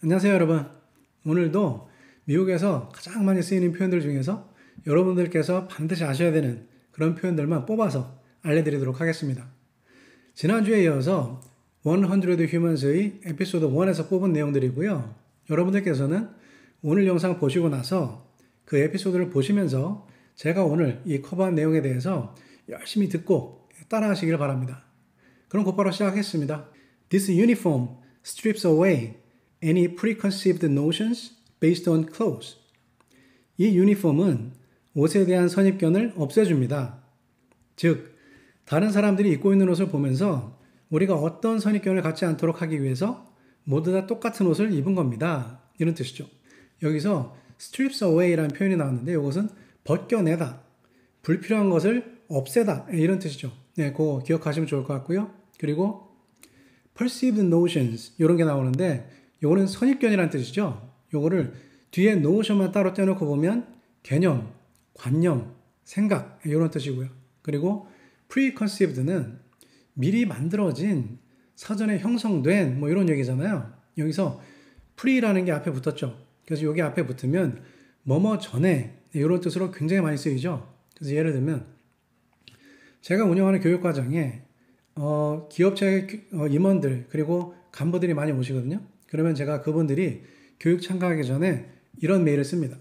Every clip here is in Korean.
안녕하세요, 여러분. 오늘도 미국에서 가장 많이 쓰이는 표현들 중에서 여러분들께서 반드시 아셔야 되는 그런 표현들만 뽑아서 알려드리도록 하겠습니다. 지난주에 이어서 100 Humans의 에피소드 1에서 뽑은 내용들이고요. 여러분들께서는 오늘 영상 보시고 나서 그 에피소드를 보시면서 제가 오늘 이 커버한 내용에 대해서 열심히 듣고 따라 하시길 바랍니다. 그럼 곧바로 시작하겠습니다. This uniform strips away any preconceived notions based on clothes. 이 유니폼은 옷에 대한 선입견을 없애줍니다. 즉, 다른 사람들이 입고 있는 옷을 보면서 우리가 어떤 선입견을 갖지 않도록 하기 위해서 모두 다 똑같은 옷을 입은 겁니다. 이런 뜻이죠. 여기서 strips away라는 표현이 나왔는데 이것은 벗겨내다, 불필요한 것을 없애다 이런 뜻이죠. 네, 그거 기억하시면 좋을 것 같고요. 그리고 perceived notions 이런 게 나오는데 요거는 선입견이라는 뜻이죠. 요거를 뒤에 notion만 따로 떼놓고 보면 개념, 관념, 생각 이런 뜻이고요. 그리고 preconceived는 미리 만들어진 사전에 형성된 뭐 이런 얘기잖아요. 여기서 pre라는 게 앞에 붙었죠. 그래서 여기 앞에 붙으면 뭐뭐 전에 이런 뜻으로 굉장히 많이 쓰이죠. 그래서 예를 들면 제가 운영하는 교육과정에 기업체 임원들 그리고 간부들이 많이 오시거든요. 그러면 제가 그분들이 교육 참가하기 전에 이런 메일을 씁니다.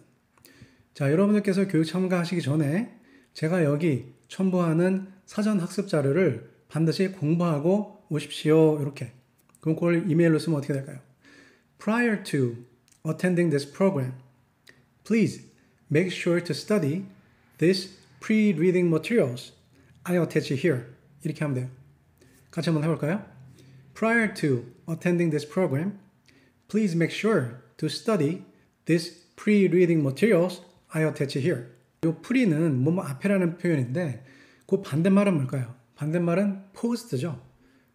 자, 여러분들께서 교육 참가하시기 전에 제가 여기 첨부하는 사전 학습 자료를 반드시 공부하고 오십시오. 이렇게. 그럼 그걸 이메일로 쓰면 어떻게 될까요? Prior to attending this program, please make sure to study these pre-reading materials I attach here. 이렇게 하면 돼요. 같이 한번 해볼까요? Prior to attending this program, please make sure to study these pre-reading materials I attach here. 이 pre는 뭐뭐 앞에라는 표현인데 그 반대말은 뭘까요? 반대말은 post죠.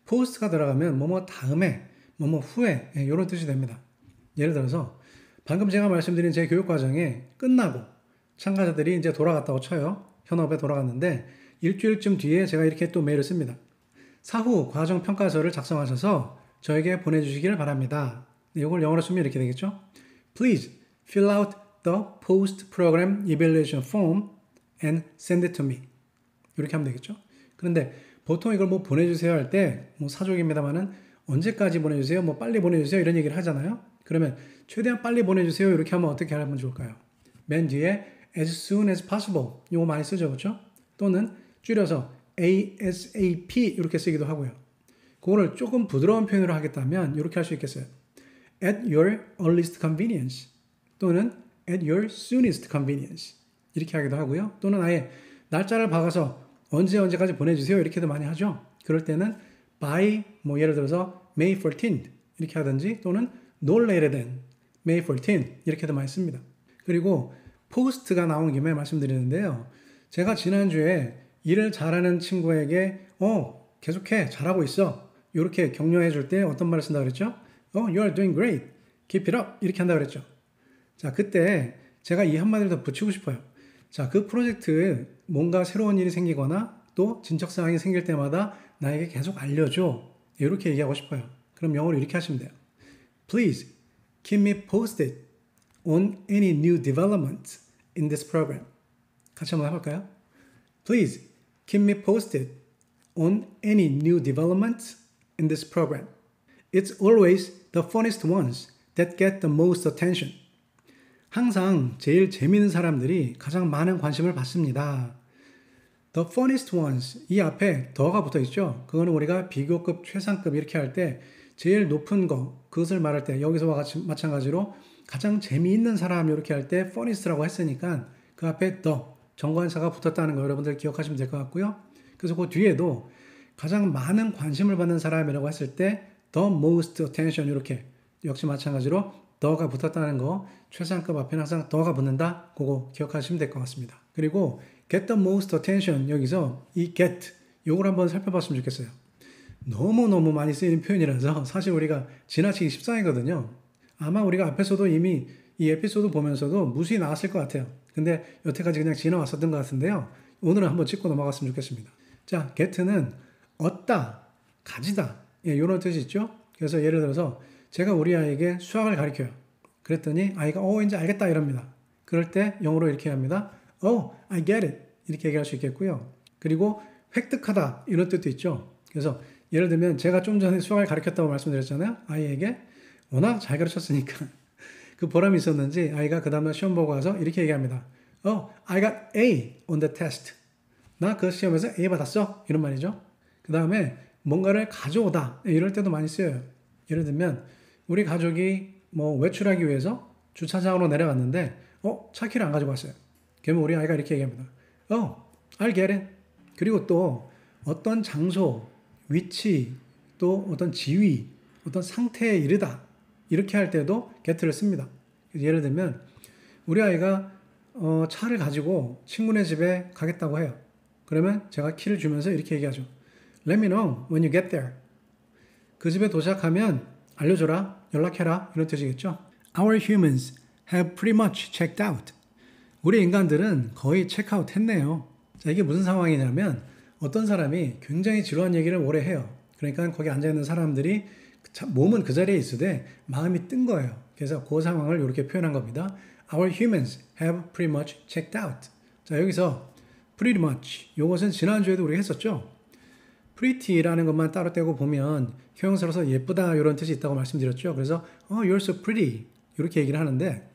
post가 들어가면 뭐뭐 다음에, 뭐뭐 후에 이런 뜻이 됩니다. 예를 들어서 방금 제가 말씀드린 제 교육 과정에 끝나고 참가자들이 이제 돌아갔다고 쳐요. 현업에 돌아갔는데 일주일쯤 뒤에 제가 이렇게 또 메일을 씁니다. 사후 과정 평가서를 작성하셔서 저에게 보내주시기를 바랍니다. 이걸 영어로 쓰면 이렇게 되겠죠? Please fill out the post-program evaluation form and send it to me. 이렇게 하면 되겠죠? 그런데 보통 이걸 뭐 보내주세요 할 때 뭐 사족입니다만은 언제까지 보내주세요? 뭐 빨리 보내주세요 이런 얘기를 하잖아요. 그러면 최대한 빨리 보내주세요 이렇게 하면 어떻게 하면 좋을까요? 맨 뒤에 as soon as possible 이거 많이 쓰죠, 그렇죠? 또는 줄여서 ASAP 이렇게 쓰기도 하고요. 그거를 조금 부드러운 표현으로 하겠다면 이렇게 할 수 있겠어요. At your earliest convenience 또는 at your soonest convenience 이렇게 하기도 하고요. 또는 아예 날짜를 박아서 언제까지 보내주세요 이렇게도 많이 하죠. 그럴 때는 by 뭐 예를 들어서 May 14th 이렇게 하든지 또는 no later than May 14th 이렇게도 많이 씁니다. 그리고 post가 나온 김에 말씀드리는데요. 제가 지난주에 일을 잘하는 친구에게 계속해 잘하고 있어 이렇게 격려해 줄 때 어떤 말을 쓴다고 그랬죠? You are doing great. Keep it up. 이렇게 한다고 그랬죠. 자, 그때 제가 이 한마디를 더 붙이고 싶어요. 자, 그 프로젝트에 뭔가 새로운 일이 생기거나 또 진척사항이 생길 때마다 나에게 계속 알려줘. 이렇게 얘기하고 싶어요. 그럼 영어로 이렇게 하시면 돼요. Please keep me posted on any new developments in this program. 같이 한번 해볼까요? Please keep me posted on any new developments in this program. It's always the funniest ones that get the most attention. 항상 제일 재미있는 사람들이 가장 많은 관심을 받습니다. The funniest ones, 이 앞에 더가 붙어 있죠. 그거는 우리가 비교급, 최상급 이렇게 할 때 제일 높은 거, 그것을 말할 때 여기서와 같이 마찬가지로 가장 재미있는 사람 이렇게 할 때 funniest라고 했으니까 그 앞에 the, 정관사가 붙었다는 거 여러분들 기억하시면 될 것 같고요. 그래서 그 뒤에도 가장 많은 관심을 받는 사람이라고 했을 때 the most attention 이렇게 역시 마찬가지로 the가 붙었다는 거 최상급 앞에는 항상 the가 붙는다. 그거 기억하시면 될 것 같습니다. 그리고 get the most attention 여기서 이 get 요걸 한번 살펴봤으면 좋겠어요. 너무너무 많이 쓰이는 표현이라서 사실 우리가 지나치기 십상이거든요. 아마 우리가 앞에서도 이미 이 에피소드 보면서도 무수히 나왔을 것 같아요. 근데 여태까지 그냥 지나왔었던 것 같은데요. 오늘은 한번 짚고 넘어갔으면 좋겠습니다. 자, get는 얻다, 가지다 이런 뜻이 있죠. 그래서 예를 들어서 제가 우리 아이에게 수학을 가르쳐요. 그랬더니 아이가 이제 알겠다 이럽니다. 그럴 때 영어로 이렇게 합니다. I get it. 이렇게 얘기할 수 있겠고요. 그리고 획득하다 이런 뜻도 있죠. 그래서 예를 들면 제가 좀 전에 수학을 가르쳤다고 말씀드렸잖아요. 아이에게 워낙 잘 가르쳤으니까 그 보람이 있었는지 아이가 그 다음날 시험 보고 와서 이렇게 얘기합니다. I got A on the test. 나 그 시험에서 A 받았어. 이런 말이죠. 그 다음에 뭔가를 가져오다. 이럴 때도 많이 쓰여요. 예를 들면 우리 가족이 뭐 외출하기 위해서 주차장으로 내려갔는데 차 키를 안 가지고 왔어요. 그러면 우리 아이가 이렇게 얘기합니다. I'll get it. 그리고 또 어떤 장소, 위치, 또 어떤 지위, 어떤 상태에 이르다. 이렇게 할 때도 get를 씁니다. 예를 들면 우리 아이가 차를 가지고 친구네 집에 가겠다고 해요. 그러면 제가 키를 주면서 이렇게 얘기하죠. Let me know when you get there. 그 집에 도착하면 알려줘라, 연락해라 이런 뜻이겠죠. Our humans have pretty much checked out. 우리 인간들은 거의 체크아웃 했네요. 자, 이게 무슨 상황이냐면 어떤 사람이 굉장히 지루한 얘기를 오래 해요. 그러니까 거기 앉아있는 사람들이 몸은 그 자리에 있으되 마음이 뜬 거예요. 그래서 그 상황을 이렇게 표현한 겁니다. Our humans have pretty much checked out. 자, 여기서 pretty much 이것은 지난주에도 우리가 했었죠. pretty라는 것만 따로 떼고 보면 형용사로서 예쁘다 이런 뜻이 있다고 말씀드렸죠. 그래서 you're so pretty 이렇게 얘기를 하는데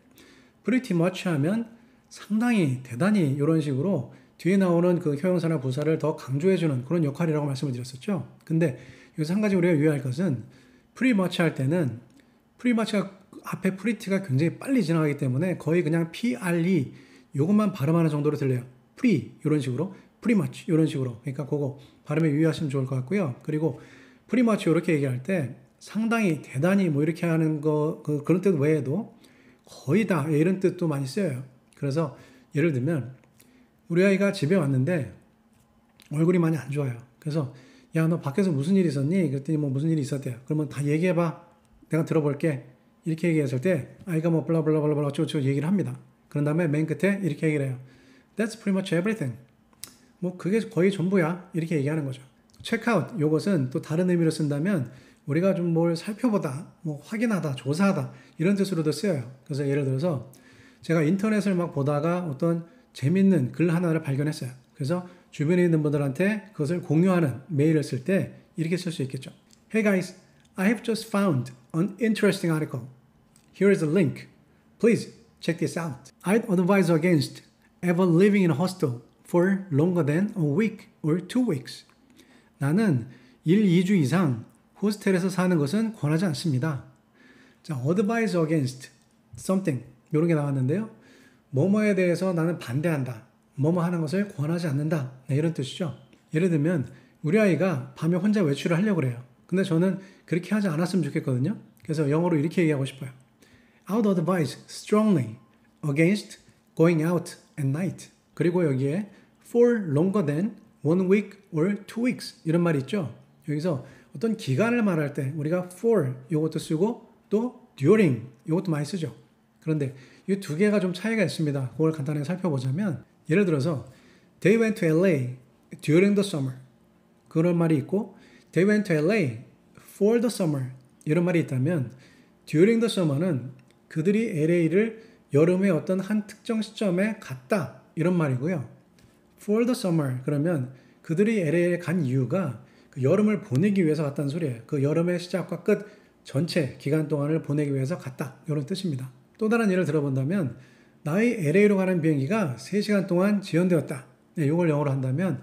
pretty much 하면 상당히 대단히 이런 식으로 뒤에 나오는 그 형용사나 부사를 더 강조해주는 그런 역할이라고 말씀을 드렸었죠. 근데 여기서 한 가지 우리가 유의할 것은 pretty much 할 때는 pretty much가 앞에 pretty가 굉장히 빨리 지나가기 때문에 거의 그냥 pre 이것만 발음하는 정도로 들려요. pretty 이런 식으로 pretty much 이런 식으로. 그러니까 그거 발음에 유의하시면 좋을 것 같고요. 그리고 pretty much 이렇게 얘기할 때 상당히 대단히 뭐 이렇게 하는 거 그런 뜻 외에도 거의 다 이런 뜻도 많이 쓰여요. 그래서 예를 들면 우리 아이가 집에 왔는데 얼굴이 많이 안 좋아요. 그래서 야, 너 밖에서 무슨 일 있었니? 그랬더니 뭐 무슨 일이 있었대요. 그러면 다 얘기해봐. 내가 들어볼게. 이렇게 얘기했을 때 아이가 뭐 블라블라블라블라 어쩌고저쩌고 얘기를 합니다. 그런 다음에 맨 끝에 이렇게 얘기를 해요. That's pretty much everything. 뭐 그게 거의 전부야. 이렇게 얘기하는 거죠. 체크아웃 이것은 또 다른 의미로 쓴다면 우리가 좀 뭘 살펴보다, 뭐 확인하다, 조사하다 이런 뜻으로도 쓰여요. 그래서 예를 들어서 제가 인터넷을 막 보다가 어떤 재밌는 글 하나를 발견했어요. 그래서 주변에 있는 분들한테 그것을 공유하는 메일을 쓸 때 이렇게 쓸 수 있겠죠. Hey guys, I have just found an interesting article. Here is a link. Please check this out. I'd advise against ever living in a hostel for longer than a week or 2 weeks. 나는 1, 2주 이상 호스텔에서 사는 것은 권하지 않습니다. 자, advise against something 이런 게 나왔는데요. 뭐뭐에 대해서 나는 반대한다. 뭐뭐 하는 것을 권하지 않는다. 네, 이런 뜻이죠. 예를 들면 우리 아이가 밤에 혼자 외출을 하려고 그래요. 근데 저는 그렇게 하지 않았으면 좋겠거든요. 그래서 영어로 이렇게 얘기하고 싶어요. I would advise strongly against going out at night. 그리고 여기에 for longer than 1 week or 2 weeks 이런 말이 있죠. 여기서 어떤 기간을 말할 때 우리가 for 이것도 쓰고 또 during 이것도 많이 쓰죠. 그런데 이 두 개가 좀 차이가 있습니다. 그걸 간단하게 살펴보자면 예를 들어서 They went to LA during the summer 그런 말이 있고 They went to LA for the summer 이런 말이 있다면 during the summer는 그들이 LA를 여름의 어떤 한 특정 시점에 갔다 이런 말이고요. For the summer 그러면 그들이 LA에 간 이유가 그 여름을 보내기 위해서 갔다는 소리예요. 그 여름의 시작과 끝 전체 기간 동안을 보내기 위해서 갔다 이런 뜻입니다. 또 다른 예를 들어본다면 나의 LA로 가는 비행기가 3시간 동안 지연되었다. 네, 이걸 영어로 한다면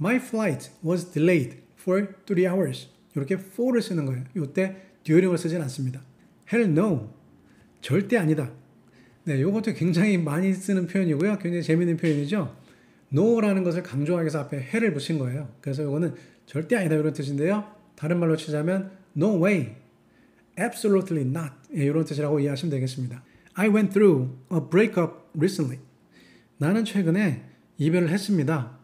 My flight was delayed for 3 hours. 이렇게 for를 쓰는 거예요. 이때 during을 쓰진 않습니다. Hell no. 절대 아니다. 네, 이것도 굉장히 많이 쓰는 표현이고요. 굉장히 재미있는 표현이죠. no라는 것을 강조하기 위해서 앞에 hell을 붙인 거예요. 그래서 이거는 절대 아니다 이런 뜻인데요. 다른 말로 치자면 no way. Absolutely not. 예, 이런 뜻이라고 이해하시면 되겠습니다. I went through a breakup recently. 나는 최근에 이별을 했습니다.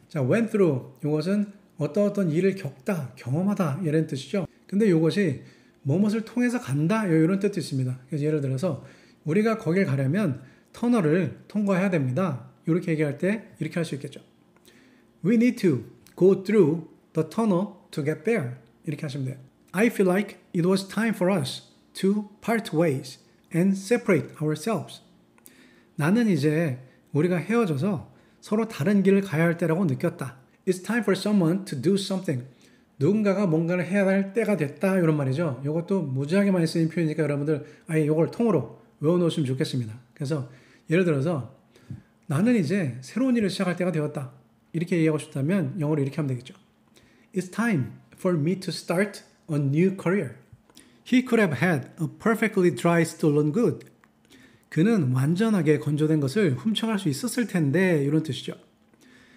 자, went through 이것은 어떤 일을 겪다, 경험하다 이런 뜻이죠. 근데 이것이 무엇을 통해서 간다 이런 뜻도 있습니다. 그래서 예를 들어서 우리가 거길 가려면 터널을 통과해야 됩니다. 이렇게 얘기할 때 이렇게 할 수 있겠죠. We need to go through the tunnel to get there. 이렇게 하시면 돼요. I feel like it was time for us to part ways and separate ourselves. 나는 이제 우리가 헤어져서 서로 다른 길을 가야 할 때라고 느꼈다. It's time for someone to do something. 누군가가 뭔가를 해야 할 때가 됐다. 이런 말이죠. 이것도 무지하게 많이 쓰인 표현이니까 여러분들 아예 이걸 통으로 외워놓으시면 좋겠습니다. 그래서 예를 들어서 나는 이제 새로운 일을 시작할 때가 되었다. 이렇게 얘기하고 싶다면 영어로 이렇게 하면 되겠죠. It's time for me to start a new career. He could have had a perfectly dry stolen good. 그는 완전하게 건조된 것을 훔쳐갈 수 있었을 텐데 이런 뜻이죠.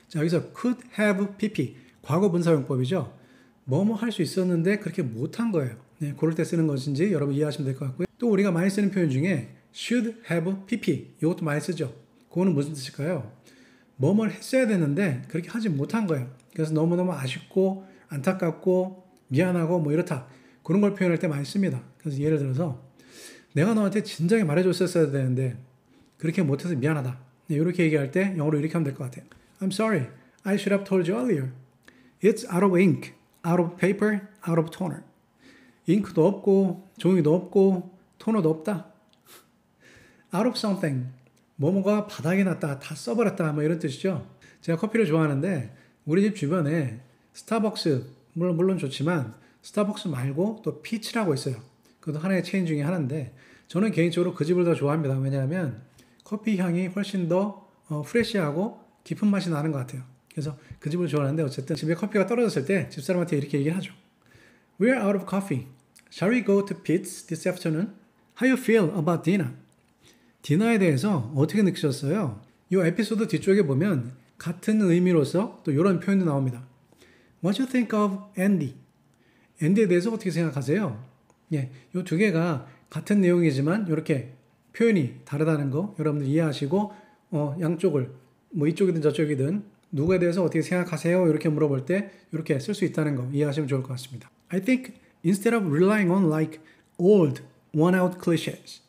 자, 여기서 could have pp 과거 분사용법이죠. 뭐뭐 할 수 있었는데 그렇게 못한 거예요. 네, 그럴 때 쓰는 것인지 여러분 이해하시면 될 것 같고요. 또 우리가 많이 쓰는 표현 중에 should have pp 이것도 많이 쓰죠. 그거는 무슨 뜻일까요? 뭐뭘 했어야 되는데 그렇게 하지 못한 거예요. 그래서 너무너무 아쉽고 안타깝고 미안하고 뭐 이렇다. 그런 걸 표현할 때 많이 씁니다. 그래서 예를 들어서 내가 너한테 진작에 말해줬었어야 되는데 그렇게 못해서 미안하다. 네, 이렇게 얘기할 때 영어로 이렇게 하면 될 것 같아요. I'm sorry. I should have told you earlier. It's out of ink, out of paper, out of toner. 잉크도 없고 종이도 없고 토너도 없다. Out of something. 뭐뭐가 바닥에 났다. 다 써버렸다. 뭐 이런 뜻이죠. 제가 커피를 좋아하는데 우리 집 주변에 스타벅스 물론 좋지만 스타벅스 말고 또 피치라고 있어요. 그것도 하나의 체인 중에 하나인데 저는 개인적으로 그 집을 더 좋아합니다. 왜냐하면 커피 향이 훨씬 더 프레시하고 깊은 맛이 나는 것 같아요. 그래서 그 집을 좋아하는데 어쨌든 집에 커피가 떨어졌을 때 집사람한테 이렇게 얘기를 하죠. We're out of coffee. Shall we go to Pete's this afternoon? How you feel about dinner? 디너에 대해서 어떻게 느끼셨어요? 이 에피소드 뒤쪽에 보면 같은 의미로서 또 이런 표현도 나옵니다. What do you think of Andy? 앤디에 대해서 어떻게 생각하세요? 예, 이 두 개가 같은 내용이지만 이렇게 표현이 다르다는 거 여러분들 이해하시고 양쪽을 뭐 이쪽이든 저쪽이든 누구에 대해서 어떻게 생각하세요? 이렇게 물어볼 때 이렇게 쓸 수 있다는 거 이해하시면 좋을 것 같습니다. I think instead of relying on like old, worn-out cliches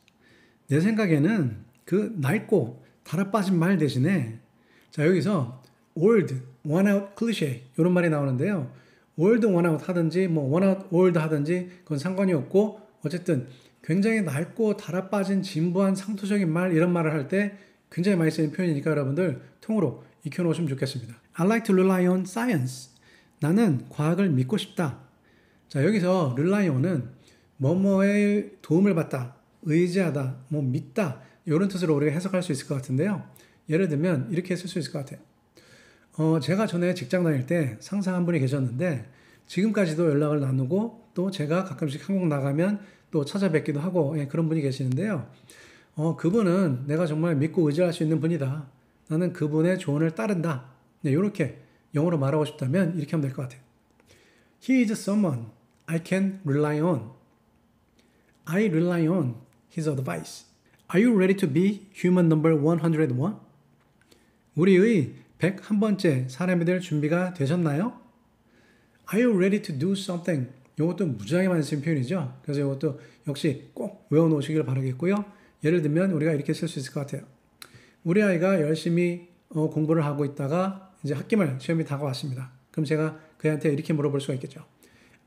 내 생각에는 그 낡고 달아빠진 말 대신에 자 여기서 old, worn-out cliché 이런 말이 나오는데요. old, worn-out 하든지 뭐 worn-out, old 하든지 그건 상관이 없고 어쨌든 굉장히 낡고 달아빠진 진부한 상투적인 말 이런 말을 할 때 굉장히 많이 쓰는 표현이니까 여러분들 통으로 익혀놓으시면 좋겠습니다. I like to rely on science. 나는 과학을 믿고 싶다. 자 여기서 rely on은 뭐뭐에 도움을 받다, 의지하다, 뭐 믿다 이런 뜻으로 우리가 해석할 수 있을 것 같은데요. 예를 들면 이렇게 쓸 수 있을 것 같아요. 제가 전에 직장 다닐 때 상사 한 분이 계셨는데 지금까지도 연락을 나누고 또 제가 가끔씩 한국 나가면 또 찾아뵙기도 하고 그런 분이 계시는데요. 그분은 내가 정말 믿고 의지할 수 있는 분이다. 나는 그분의 조언을 따른다. 네, 이렇게 영어로 말하고 싶다면 이렇게 하면 될 것 같아요. He is someone I can rely on. I rely on his advice. Are you ready to be human number 101? 우리의 101번째 사람이 될 준비가 되셨나요? Are you ready to do something? 이것도 무지하게 많이 쓰는 표현이죠. 그래서 이것도 역시 꼭 외워놓으시길 바라겠고요. 예를 들면 우리가 이렇게 쓸 수 있을 것 같아요. 우리 아이가 열심히 공부를 하고 있다가 이제 학기말 시험이 다가왔습니다. 그럼 제가 그한테 이렇게 물어볼 수가 있겠죠.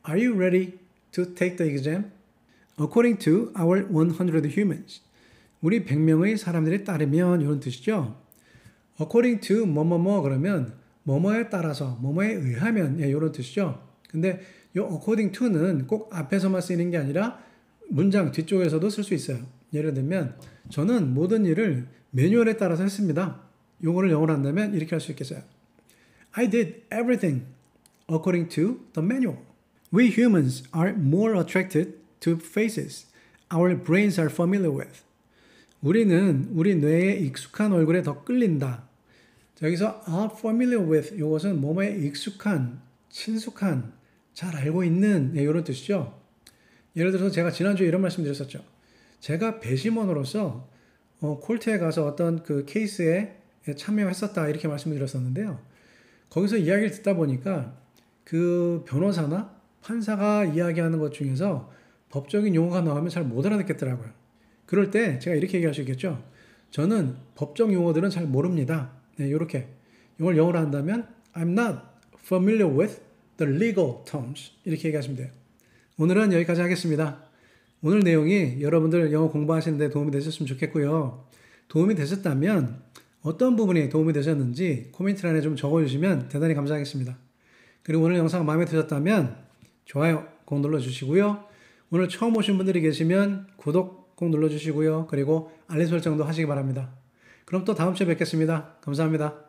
Are you ready to take the exam? According to our 100 humans. 우리 100명의 사람들에 따르면 이런 뜻이죠. According to 뭐뭐뭐 그러면 뭐뭐에 따라서 뭐뭐에 의하면 이런 뜻이죠. 근데 이 according to는 꼭 앞에서만 쓰이는 게 아니라 문장 뒤쪽에서도 쓸 수 있어요. 예를 들면 저는 모든 일을 매뉴얼에 따라서 했습니다. 용어를 영어로 한다면 이렇게 할 수 있겠어요. I did everything according to the manual. We humans are more attracted to faces our brains are familiar with. 우리는 우리 뇌에 익숙한 얼굴에 더 끌린다. 자, 여기서 are familiar with 이것은 뭐뭐에 익숙한, 친숙한, 잘 알고 있는 이런 뜻이죠. 예를 들어서 제가 지난주에 이런 말씀 드렸었죠. 제가 배심원으로서 콜트에 가서 어떤 그 케이스에 참여했었다 이렇게 말씀을 드렸었는데요. 거기서 이야기를 듣다 보니까 그 변호사나 판사가 이야기하는 것 중에서 법적인 용어가 나오면 잘 못 알아듣겠더라고요. 그럴 때 제가 이렇게 얘기할 수 있겠죠. 저는 법적 용어들은 잘 모릅니다. 네, 이렇게 이걸 영어로 한다면 I'm not familiar with the legal terms 이렇게 얘기하시면 돼요. 오늘은 여기까지 하겠습니다. 오늘 내용이 여러분들 영어 공부하시는 데 도움이 되셨으면 좋겠고요. 도움이 되셨다면 어떤 부분이 도움이 되셨는지 코멘트란에 좀 적어주시면 대단히 감사하겠습니다. 그리고 오늘 영상 마음에 드셨다면 좋아요 꼭 눌러주시고요. 오늘 처음 오신 분들이 계시면 구독 꼭 눌러주시고요. 그리고 알림 설정도 하시기 바랍니다. 그럼 또 다음 주에 뵙겠습니다. 감사합니다.